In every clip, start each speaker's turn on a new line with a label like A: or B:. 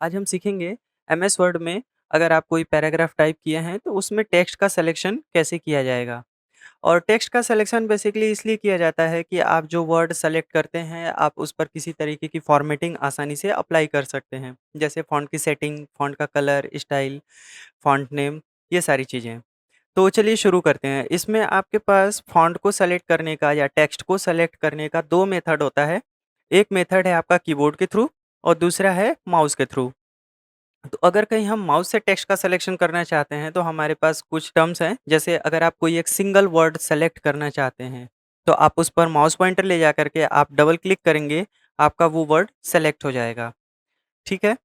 A: आज हम सीखेंगे एमएस वर्ड में अगर आप कोई पैराग्राफ टाइप किए हैं तो उसमें टेक्स्ट का सिलेक्शन कैसे किया जाएगा। और टेक्स्ट का सिलेक्शन बेसिकली इसलिए किया जाता है कि आप जो वर्ड सेलेक्ट करते हैं आप उस पर किसी तरीके की फॉर्मेटिंग आसानी से अप्लाई कर सकते हैं। जैसे फ़ॉन्ट की सेटिंग, फ़ॉन्ट का कलर, स्टाइल, फ़ॉन्ट नेम, ये सारी चीज़ें। तो चलिए शुरू करते हैं। इसमें आपके पास फ़ॉन्ट को सेलेक्ट करने का या टेक्स्ट को सेलेक्ट करने का 2 मेथड होता है। एक मेथड है आपका कीबोर्ड के थ्रू और दूसरा है माउस के थ्रू। तो अगर कहीं हम माउस से टेक्स्ट का सिलेक्शन करना चाहते हैं तो हमारे पास कुछ टर्म्स हैं। जैसे अगर आप कोई एक सिंगल वर्ड सेलेक्ट करना चाहते हैं तो आप उस पर माउस पॉइंटर ले जा करके आप डबल क्लिक करेंगे, आपका वो वर्ड सेलेक्ट हो जाएगा। ठीक है।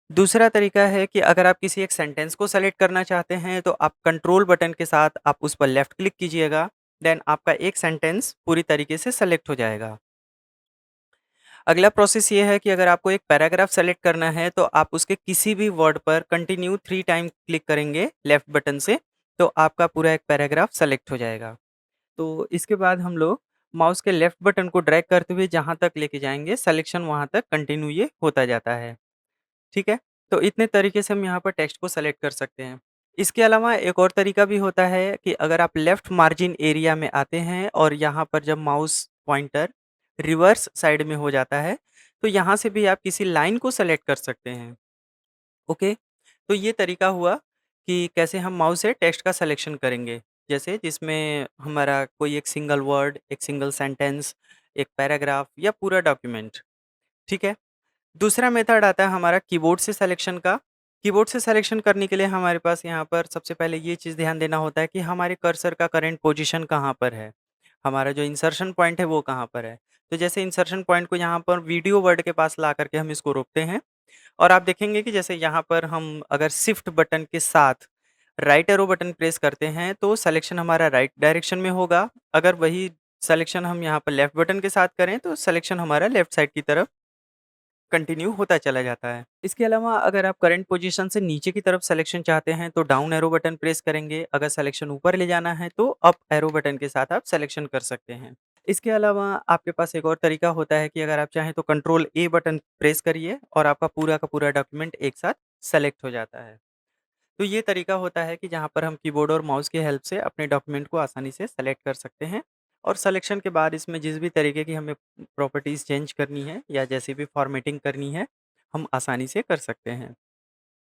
A: दूसरा तरीका है कि अगर आप किसी एक सेंटेंस को सेलेक्ट करना चाहते हैं तो आप कंट्रोल बटन के साथ आप उस पर लेफ्ट क्लिक कीजिएगा, देन आपका एक सेंटेंस पूरी तरीके से सेलेक्ट हो जाएगा। अगला प्रोसेस ये है कि अगर आपको एक पैराग्राफ सेलेक्ट करना है तो आप उसके किसी भी वर्ड पर कंटिन्यू 3 टाइम क्लिक करेंगे लेफ्ट बटन से, तो आपका पूरा एक पैराग्राफ सेलेक्ट हो जाएगा। तो इसके बाद हम लोग माउस के लेफ्ट बटन को ड्रैग करते हुए जहाँ तक लेके जाएँगे सिलेक्शन वहाँ तक कंटिन्यू ये होता जाता है। ठीक है? तो इतने तरीके से हम यहाँ पर टेक्स्ट को सेलेक्ट कर सकते हैं। इसके अलावा एक और तरीका भी होता है कि अगर आप लेफ्ट मार्जिन एरिया में आते हैं और यहाँ पर जब माउस पॉइंटर रिवर्स साइड में हो जाता है, तो यहाँ से भी आप किसी लाइन को सेलेक्ट कर सकते हैं। ओके? तो ये तरीका हुआ कि कैसे हम माउस से टेक्स्ट का सिलेक्शन करेंगे। जैसे जिसमें हमारा कोई एक सिंगल वर्ड, एक सिंगल सेंटेंस, एक पैराग्राफ या पूरा डॉक्यूमेंट। ठीक है? दूसरा मेथड आता है हमारा कीबोर्ड से सिलेक्शन का। कीबोर्ड से सिलेक्शन करने के लिए हमारे पास यहाँ पर सबसे पहले ये चीज़ ध्यान देना होता है कि हमारे कर्सर का करंट पोजीशन कहाँ पर है। हमारा जो इंसर्शन पॉइंट है वो कहाँ पर है। तो जैसे इंसर्शन पॉइंट को यहाँ पर वीडियो वर्ड के पास ला करके हम इसको रोकते हैं और आप देखेंगे कि जैसे यहाँ पर हम अगर शिफ्ट बटन के साथ राइट एरो बटन प्रेस करते हैं तो सिलेक्शन हमारा राइट डायरेक्शन में होगा। अगर वही सिलेक्शन हम यहाँ पर लेफ्ट बटन के साथ करें तो सिलेक्शन हमारा लेफ्ट साइड की तरफ कंटिन्यू होता चला जाता है। इसके अलावा अगर आप करंट पोजीशन से नीचे की तरफ सिलेक्शन चाहते हैं तो डाउन एरो बटन प्रेस करेंगे, अगर सिलेक्शन ऊपर ले जाना है तो अप एरो बटन के साथ आप सिलेक्शन कर सकते हैं। इसके अलावा आपके पास एक और तरीका होता है कि अगर आप चाहें तो कंट्रोल ए बटन प्रेस करिए और आपका पूरा का पूरा डॉक्यूमेंट एक साथ सेलेक्ट हो जाता है। तो ये तरीका होता है कि जहाँ पर हम कीबोर्ड और माउस की हेल्प से अपने डॉक्यूमेंट को आसानी से सेलेक्ट कर सकते हैं और सिलेक्शन के बाद इसमें जिस भी तरीके की हमें प्रॉपर्टीज़ चेंज करनी है या जैसी भी फॉर्मेटिंग करनी है, हम आसानी से कर सकते हैं।